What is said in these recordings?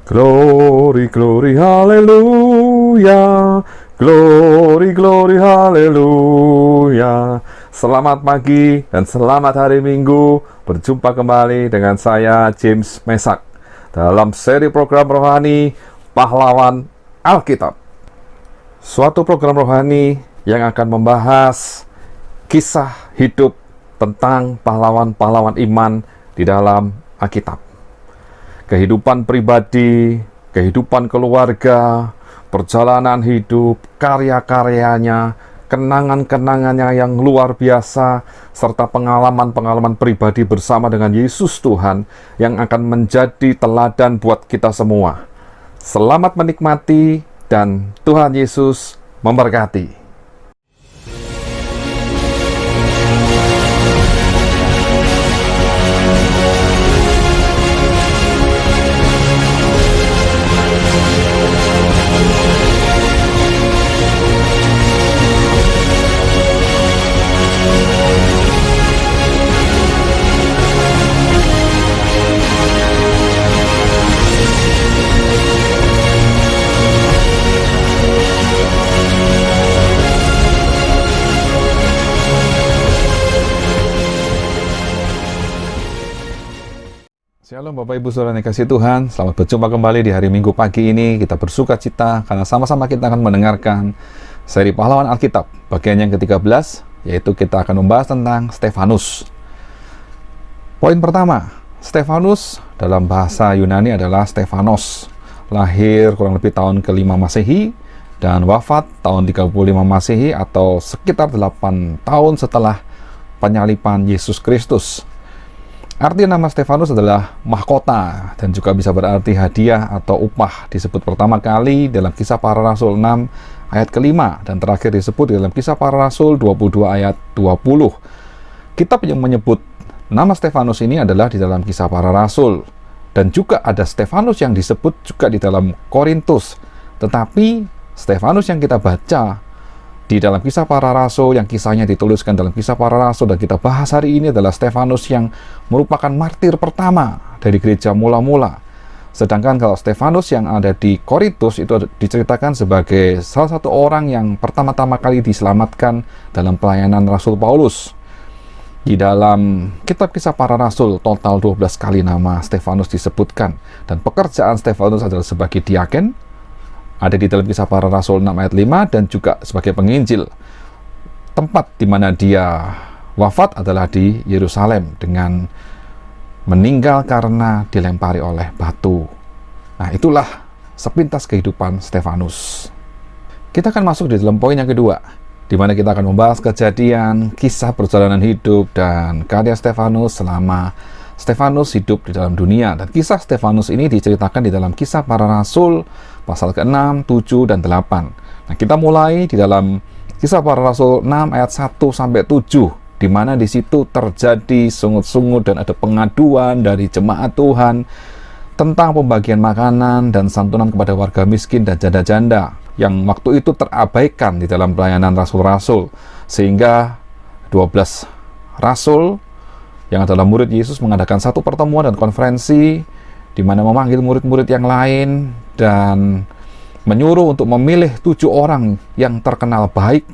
Glory, glory, haleluya. Glory, glory, haleluya. Selamat pagi dan selamat hari Minggu. Berjumpa kembali dengan saya, James Mesak, dalam seri program rohani Pahlawan Alkitab. Suatu program rohani yang akan membahas kisah hidup tentang pahlawan-pahlawan iman di dalam Alkitab. Kehidupan pribadi, kehidupan keluarga, perjalanan hidup, karya-karyanya, kenangan-kenangannya yang luar biasa, serta pengalaman-pengalaman pribadi bersama dengan Yesus Tuhan yang akan menjadi teladan buat kita semua. Selamat menikmati dan Tuhan Yesus memberkati. Shalom Bapak Ibu Saudara yang kasih Tuhan, selamat berjumpa kembali di hari Minggu pagi ini. Kita bersuka cita karena sama-sama kita akan mendengarkan seri Pahlawan Alkitab bagian yang ke-13, yaitu kita akan membahas tentang Stefanus. Poin pertama, Stefanus dalam bahasa Yunani adalah Stefanos, lahir kurang lebih tahun ke-5 Masehi dan wafat tahun 35 Masehi atau sekitar 8 tahun setelah penyaliban Yesus Kristus. Arti nama Stefanus adalah mahkota dan juga bisa berarti hadiah atau upah. Disebut pertama kali dalam Kisah Para Rasul 6 ayat ke-5 dan terakhir disebut dalam Kisah Para Rasul 22 ayat 20. Kitab yang menyebut nama Stefanus ini adalah di dalam Kisah Para Rasul, dan juga ada Stefanus yang disebut juga di dalam Korintus. Tetapi Stefanus yang kita baca di dalam Kisah Para Rasul, yang kisahnya dituliskan dalam Kisah Para Rasul dan kita bahas hari ini adalah Stefanus yang merupakan martir pertama dari gereja mula-mula. Sedangkan kalau Stefanus yang ada di Korintus itu diceritakan sebagai salah satu orang yang pertama-tama kali diselamatkan dalam pelayanan Rasul Paulus. Di dalam kitab Kisah Para Rasul total 12 kali nama Stefanus disebutkan, dan pekerjaan Stefanus adalah sebagai diaken, ada di dalam Kisah Para Rasul 6 ayat 5, dan juga sebagai penginjil. Tempat di mana dia wafat adalah di Yerusalem dengan meninggal karena dilempari oleh batu. Nah, itulah sepintas kehidupan Stefanus. Kita akan masuk di dalam poin yang kedua, di mana kita akan membahas kejadian, kisah perjalanan hidup, dan karya Stefanus selama Stefanus hidup di dalam dunia. Dan kisah Stefanus ini diceritakan di dalam Kisah Para Rasul pasal ke-6, 7, dan 8. Nah, kita mulai di dalam Kisah Para Rasul 6 ayat 1 sampai 7, di mana di situ terjadi sungut-sungut dan ada pengaduan dari jemaat Tuhan tentang pembagian makanan dan santunan kepada warga miskin dan janda-janda yang waktu itu terabaikan di dalam pelayanan rasul-rasul, sehingga 12 rasul yang adalah murid Yesus mengadakan satu pertemuan dan konferensi di mana memanggil murid-murid yang lain dan menyuruh untuk memilih 7 orang yang terkenal baik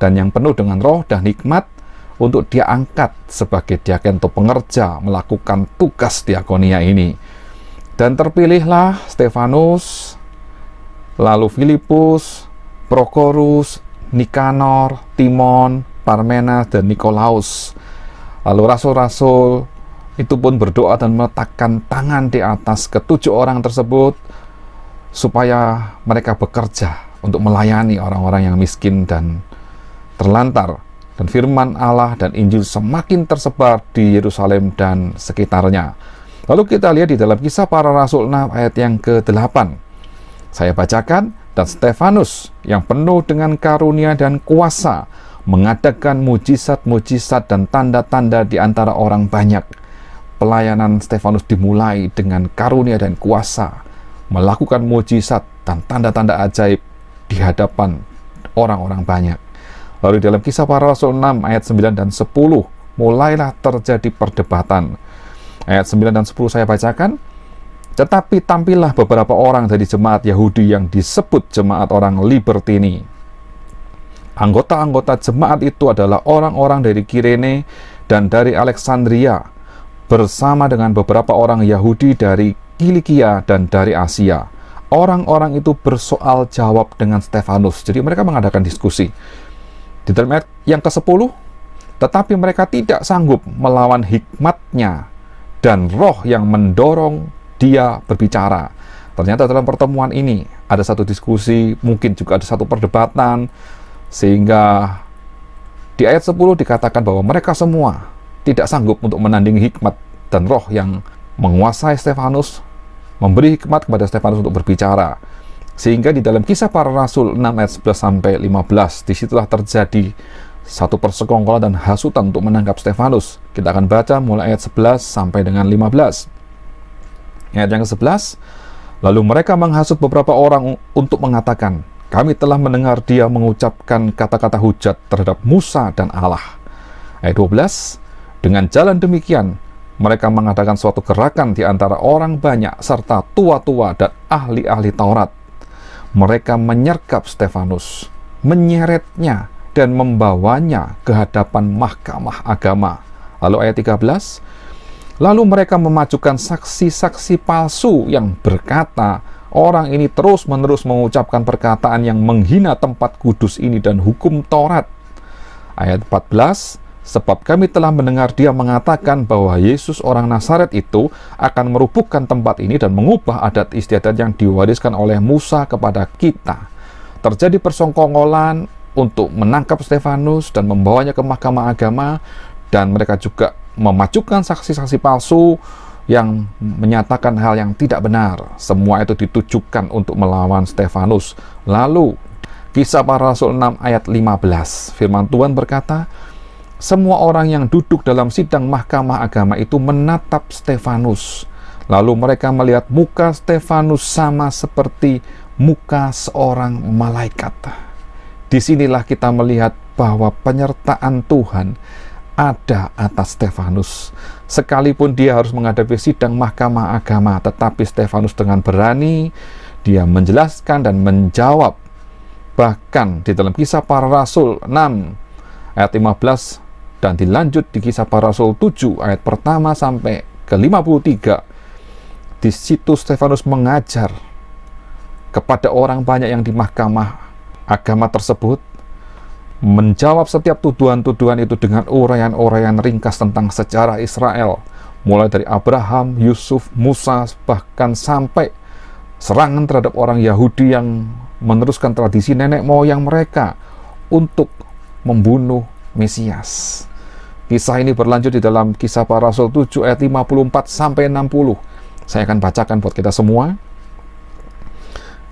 dan yang penuh dengan roh dan hikmat untuk dia angkat sebagai diaken atau pengerja melakukan tugas diakonia ini. Dan terpilihlah Stefanus, lalu Filipus, Prokorus, Nikanor, Timon, Parmenas, dan Nikolaus. Lalu rasul-rasul itu pun berdoa dan meletakkan tangan di atas ke-7 orang tersebut supaya mereka bekerja untuk melayani orang-orang yang miskin dan terlantar. Dan firman Allah dan Injil semakin tersebar di Yerusalem dan sekitarnya. Lalu kita lihat di dalam Kisah Para Rasul 6 ayat yang ke-8. Saya bacakan, dan Stefanus yang penuh dengan karunia dan kuasa mengadakan mujizat-mujizat dan tanda-tanda di antara orang banyak. Pelayanan Stefanus dimulai dengan karunia dan kuasa, melakukan mujizat dan tanda-tanda ajaib di hadapan orang-orang banyak. Lalu dalam Kisah Para Rasul 6 ayat 9 dan 10 mulailah terjadi perdebatan. Ayat 9 dan 10 saya bacakan. Tetapi tampillah beberapa orang dari jemaat Yahudi yang disebut jemaat orang Libertini. Anggota-anggota jemaat itu adalah orang-orang dari Kirene dan dari Alexandria, bersama dengan beberapa orang Yahudi dari Kilikia dan dari Asia. Orang-orang itu bersoal jawab dengan Stefanus. Jadi mereka mengadakan diskusi. Di dalam ayat yang ke-10, tetapi mereka tidak sanggup melawan hikmatnya dan roh yang mendorong dia berbicara. Ternyata dalam pertemuan ini ada satu diskusi, mungkin juga ada satu perdebatan, sehingga di ayat 10 dikatakan bahwa mereka semua tidak sanggup untuk menandingi hikmat dan roh yang menguasai Stefanus, memberi hikmat kepada Stefanus untuk berbicara. Sehingga di dalam Kisah Para Rasul 6 ayat 11-15, disitulah terjadi satu persekongkolan dan hasutan untuk menangkap Stefanus. Kita akan baca mulai ayat 11 sampai dengan 15. Ayat yang ke-11, lalu mereka menghasut beberapa orang untuk mengatakan, kami telah mendengar dia mengucapkan kata-kata hujat terhadap Musa dan Allah. Ayat 12, dengan jalan demikian, mereka mengadakan suatu gerakan di antara orang banyak serta tua-tua dan ahli-ahli Taurat. Mereka menyergap Stefanus, menyeretnya, dan membawanya ke hadapan mahkamah agama. Lalu ayat 13, lalu mereka memajukan saksi-saksi palsu yang berkata, orang ini terus-menerus mengucapkan perkataan yang menghina tempat kudus ini dan hukum Taurat. Ayat 14, sebab kami telah mendengar dia mengatakan bahwa Yesus orang Nazaret itu akan merubuhkan tempat ini dan mengubah adat istiadat yang diwariskan oleh Musa kepada kita. Terjadi persengkongkolan untuk menangkap Stefanus dan membawanya ke mahkamah agama, dan mereka juga memajukan saksi-saksi palsu yang menyatakan hal yang tidak benar. Semua itu ditujukan untuk melawan Stefanus. Lalu Kisah Para Rasul 6 ayat 15, firman Tuhan berkata, semua orang yang duduk dalam sidang mahkamah agama itu menatap Stefanus. Lalu mereka melihat muka Stefanus sama seperti muka seorang malaikat. Disinilah kita melihat bahwa penyertaan Tuhan ada atas Stefanus. Sekalipun dia harus menghadapi sidang mahkamah agama, tetapi Stefanus dengan berani, dia menjelaskan dan menjawab. Bahkan di dalam Kisah Para Rasul 6 ayat 15 dan dilanjut di Kisah Para Rasul 7 ayat pertama sampai ke 53, di situ Stefanus mengajar kepada orang banyak yang di mahkamah agama tersebut, menjawab setiap tuduhan-tuduhan itu dengan uraian-uraian ringkas tentang sejarah Israel, mulai dari Abraham, Yusuf, Musa, bahkan sampai serangan terhadap orang Yahudi yang meneruskan tradisi nenek moyang mereka untuk membunuh Mesias. Kisah ini berlanjut di dalam Kisah Para Rasul 7 ayat 54 sampai 60. Saya akan bacakan buat kita semua.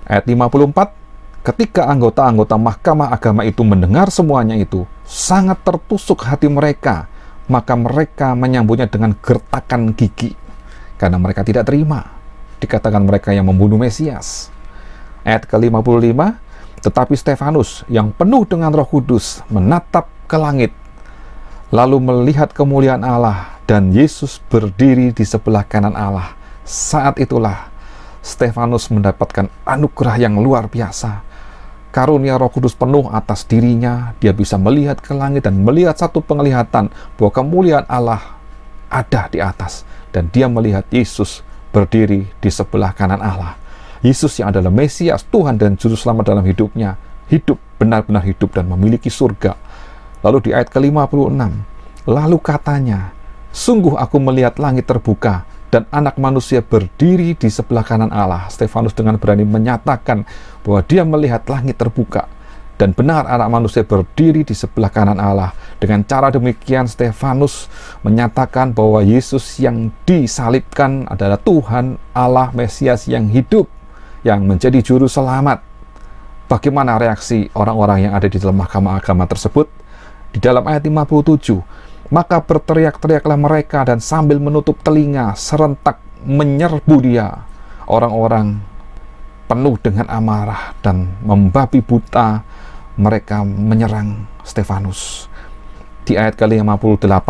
Ayat 54, ketika anggota-anggota mahkamah agama itu mendengar semuanya itu, sangat tertusuk hati mereka, maka mereka menyambutnya dengan gertakan gigi, karena mereka tidak terima dikatakan mereka yang membunuh Mesias. Ayat ke-55, tetapi Stefanus yang penuh dengan Roh Kudus menatap ke langit, lalu melihat kemuliaan Allah dan Yesus berdiri di sebelah kanan Allah. Saat itulah Stefanus mendapatkan anugerah yang luar biasa. Karunia Roh Kudus penuh atas dirinya. Dia bisa melihat ke langit dan melihat satu penglihatan bahwa kemuliaan Allah ada di atas, dan dia melihat Yesus berdiri di sebelah kanan Allah. Yesus yang adalah Mesias, Tuhan dan Juru Selamat dalam hidupnya, hidup, benar-benar hidup dan memiliki surga. Lalu di ayat ke-56, lalu katanya, sungguh aku melihat langit terbuka dan anak manusia berdiri di sebelah kanan Allah. Stefanus dengan berani menyatakan bahwa dia melihat langit terbuka dan benar anak manusia berdiri di sebelah kanan Allah. Dengan cara demikian Stefanus menyatakan bahwa Yesus yang disalibkan adalah Tuhan Allah Mesias yang hidup, yang menjadi juru selamat. Bagaimana reaksi orang-orang yang ada di dalam mahkamah agama tersebut? Di dalam ayat 57, maka berteriak-teriaklah mereka dan sambil menutup telinga serentak menyerbu dia. Orang-orang penuh dengan amarah dan membabi buta, mereka menyerang Stefanus. Di ayat ke-58,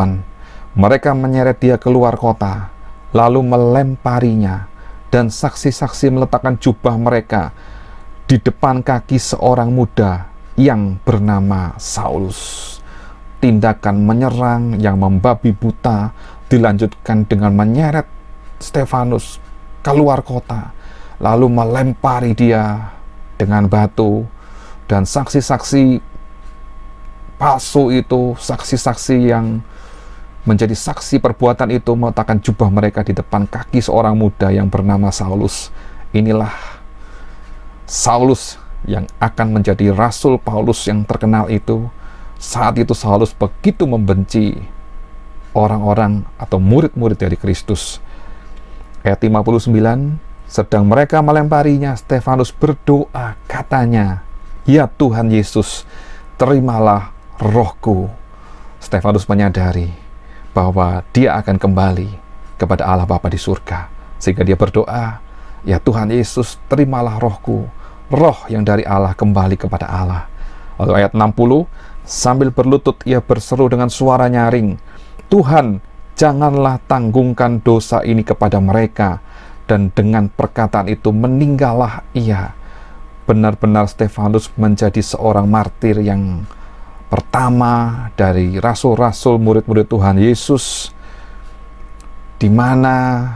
mereka menyeret dia keluar kota, lalu melemparinya dan saksi-saksi meletakkan jubah mereka di depan kaki seorang muda yang bernama Saulus. Tindakan menyerang yang membabi buta dilanjutkan dengan menyeret Stefanus keluar kota, lalu melempari dia dengan batu, dan saksi-saksi palsu itu, saksi-saksi yang menjadi saksi perbuatan itu, meletakkan jubah mereka di depan kaki seorang muda yang bernama Saulus. Inilah Saulus yang akan menjadi Rasul Paulus yang terkenal itu. Saat itu Saulus begitu membenci orang-orang atau murid-murid dari Kristus. Ayat 59, sedang mereka melemparinya, Stefanus berdoa, katanya, "Ya Tuhan Yesus, terimalah rohku." Stefanus menyadari bahwa dia akan kembali kepada Allah Bapa di surga, sehingga dia berdoa, "Ya Tuhan Yesus, terimalah rohku." Roh yang dari Allah kembali kepada Allah. Lalu ayat 60, sambil berlutut ia berseru dengan suara nyaring, "Tuhan, janganlah tanggungkan dosa ini kepada mereka." Dan dengan perkataan itu meninggallah ia. Benar-benar Stefanus menjadi seorang martir yang pertama dari rasul-rasul murid-murid Tuhan Yesus, di mana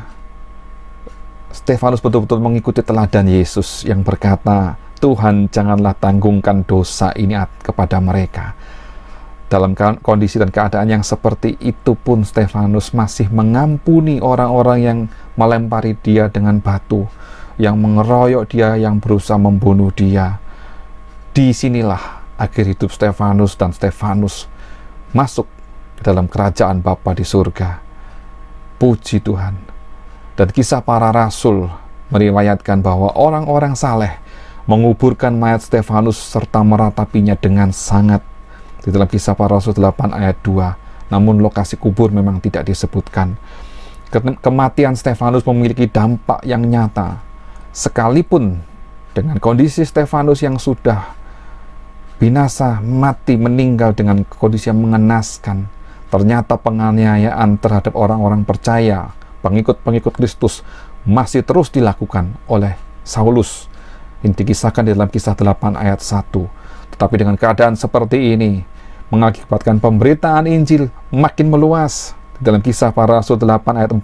Stefanus betul-betul mengikuti teladan Yesus yang berkata, "Tuhan, janganlah tanggungkan dosa ini kepada mereka." Dalam kondisi dan keadaan yang seperti itu pun Stefanus masih mengampuni orang-orang yang melempari dia dengan batu, yang mengeroyok dia, yang berusaha membunuh dia. Disinilah akhir hidup Stefanus, dan Stefanus masuk ke dalam kerajaan Bapa di surga. Puji Tuhan. Dan kisah para rasul meriwayatkan bahwa orang-orang saleh menguburkan mayat Stefanus serta meratapinya dengan sangat. Di dalam kisah para rasul 8 ayat 2, namun lokasi kubur memang tidak disebutkan. Kematian Stefanus memiliki dampak yang nyata. Sekalipun dengan kondisi Stefanus yang sudah binasa, mati, meninggal dengan kondisi yang mengenaskan, ternyata penganiayaan terhadap orang-orang percaya, pengikut-pengikut Kristus, masih terus dilakukan oleh Saulus. Ini dikisahkan di dalam kisah 8 ayat 1. Tetapi dengan keadaan seperti ini, mengakibatkan pemberitaan Injil makin meluas. Dalam kisah para rasul 8 ayat 4,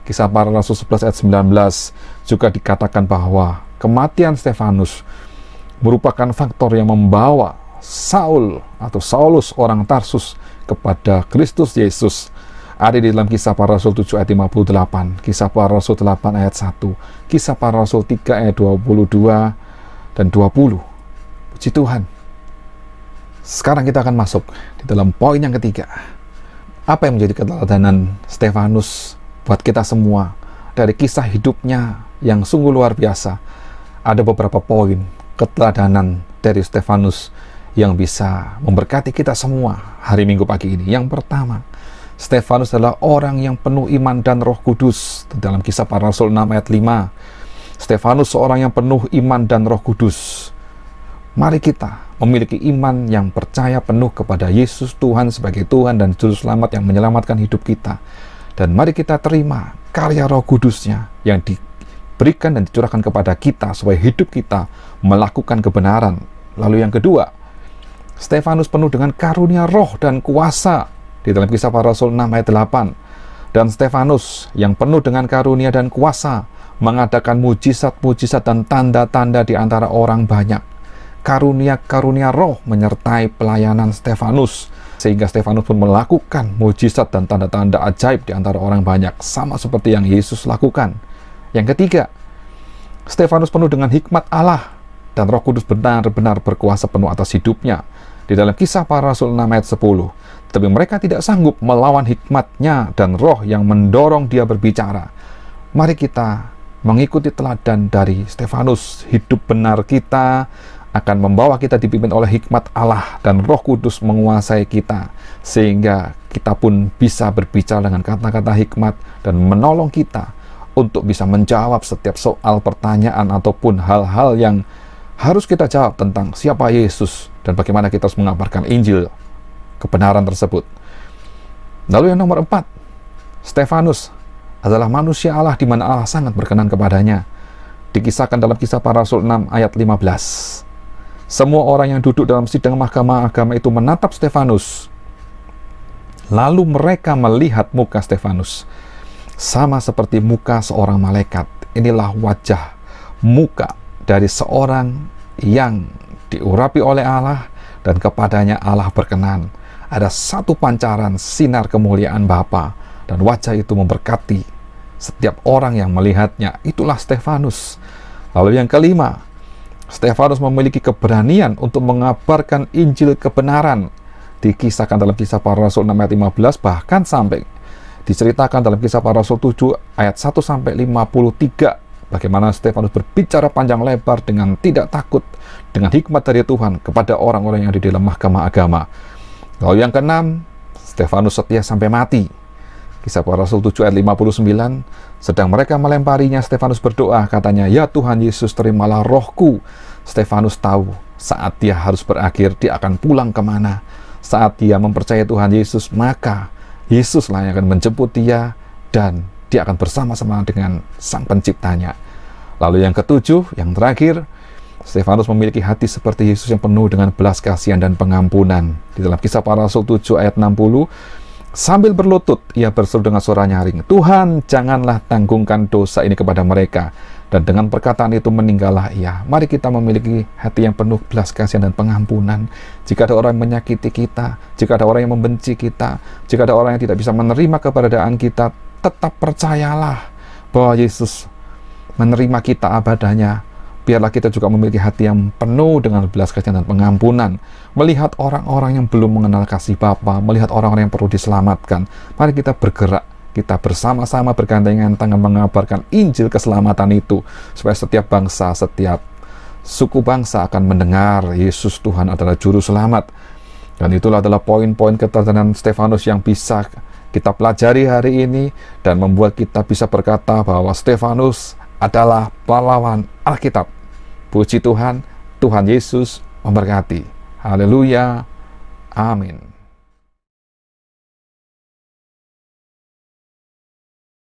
kisah para rasul 11 ayat 19, juga dikatakan bahwa kematian Stefanus merupakan faktor yang membawa Saul atau Saulus orang Tarsus kepada Kristus Yesus. Ada di dalam kisah para rasul 7 ayat 58, kisah para rasul 8 ayat 1, kisah para rasul 3 ayat 22 dan 20. Puji Tuhan. Sekarang kita akan masuk di dalam poin yang ketiga. Apa yang menjadi keteladanan Stefanus buat kita semua dari kisah hidupnya yang sungguh luar biasa? Ada beberapa poin keteladanan dari Stefanus yang bisa memberkati kita semua hari Minggu pagi ini. Yang pertama, Stefanus adalah orang yang penuh iman dan Roh Kudus. Dalam kisah para rasul 6 ayat 5, Stefanus seorang yang penuh iman dan Roh Kudus. Mari kita memiliki iman yang percaya penuh kepada Yesus Tuhan sebagai Tuhan dan Juru Selamat yang menyelamatkan hidup kita. Dan mari kita terima karya Roh Kudus-Nya yang diberikan dan dicurahkan kepada kita supaya hidup kita melakukan kebenaran. Lalu yang kedua, Stefanus penuh dengan karunia roh dan kuasa. Di dalam kisah para rasul 6 ayat 8. Dan Stefanus yang penuh dengan karunia dan kuasa mengadakan mujizat-mujizat dan tanda-tanda di antara orang banyak. Karunia-karunia roh menyertai pelayanan Stefanus, sehingga Stefanus pun melakukan mujizat dan tanda-tanda ajaib di antara orang banyak, sama seperti yang Yesus lakukan. Yang ketiga, Stefanus penuh dengan hikmat Allah, dan Roh Kudus benar-benar berkuasa penuh atas hidupnya. Di dalam kisah para rasul 6 ayat 10, tetapi mereka tidak sanggup melawan hikmatnya dan roh yang mendorong dia berbicara. Mari kita mengikuti teladan dari Stefanus. Hidup benar kita akan membawa kita dipimpin oleh hikmat Allah dan Roh Kudus menguasai kita, sehingga kita pun bisa berbicara dengan kata-kata hikmat dan menolong kita untuk bisa menjawab setiap soal, pertanyaan, ataupun hal-hal yang harus kita jawab tentang siapa Yesus dan bagaimana kita harus mengabarkan Injil, kebenaran tersebut. Lalu yang nomor 4, Stefanus adalah manusia Allah di mana Allah sangat berkenan kepadanya. Dikisahkan dalam Kisah Para Rasul 6 ayat 15. Semua orang yang duduk dalam sidang mahkamah agama itu menatap Stefanus. Lalu mereka melihat muka Stefanus sama seperti muka seorang malaikat. Inilah wajah muka dari seorang yang diurapi oleh Allah dan kepadanya Allah berkenan. Ada satu pancaran sinar kemuliaan Bapa dan wajah itu memberkati setiap orang yang melihatnya. Itulah Stefanus. Lalu yang kelima, Stefanus memiliki keberanian untuk mengabarkan Injil kebenaran. Dikisahkan dalam Kisah Para Rasul 6 ayat 15, bahkan sampai diceritakan dalam Kisah Para Rasul 7 ayat 1 sampai 53, bagaimana Stefanus berbicara panjang lebar dengan tidak takut, dengan hikmat dari Tuhan kepada orang-orang yang ada di dalam mahkamah agama. Lalu yang keenam, Stefanus setia sampai mati. Kisah Para Rasul 7 ayat 59, sedang mereka melemparinya, Stefanus berdoa, katanya, "Ya Tuhan Yesus, terimalah rohku." Stefanus tahu saat dia harus berakhir, dia akan pulang kemana. Saat dia mempercayai Tuhan Yesus, maka Yesuslah yang akan menjemput dia dan dia akan bersama-sama dengan Sang Penciptanya. Lalu yang ketujuh, yang terakhir, Stefanus memiliki hati seperti Yesus yang penuh dengan belas kasihan dan pengampunan. Di dalam Kisah Para Rasul 7 ayat 60, sambil berlutut, ia berseru dengan suara nyaring, "Tuhan, janganlah tanggungkan dosa ini kepada mereka." Dan dengan perkataan itu meninggallah ia. Mari kita memiliki hati yang penuh belas kasihan dan pengampunan. Jika ada orang yang menyakiti kita, jika ada orang yang membenci kita, jika ada orang yang tidak bisa menerima keberadaan kita, tetap percayalah bahwa Yesus menerima kita abadanya. Biarlah kita juga memiliki hati yang penuh dengan belas kasihan dan pengampunan. Melihat orang-orang yang belum mengenal kasih Bapa, melihat orang-orang yang perlu diselamatkan. Mari kita bergerak, kita bersama-sama bergandengan tangan mengabarkan Injil keselamatan itu, supaya setiap bangsa, setiap suku bangsa akan mendengar Yesus Tuhan adalah Juru Selamat. Dan itulah adalah poin-poin keteladanan Stefanus yang bisa kita pelajari hari ini dan membuat kita bisa berkata bahwa Stefanus adalah pahlawan Alkitab. Puji Tuhan, Tuhan Yesus memberkati. Haleluya. Amin.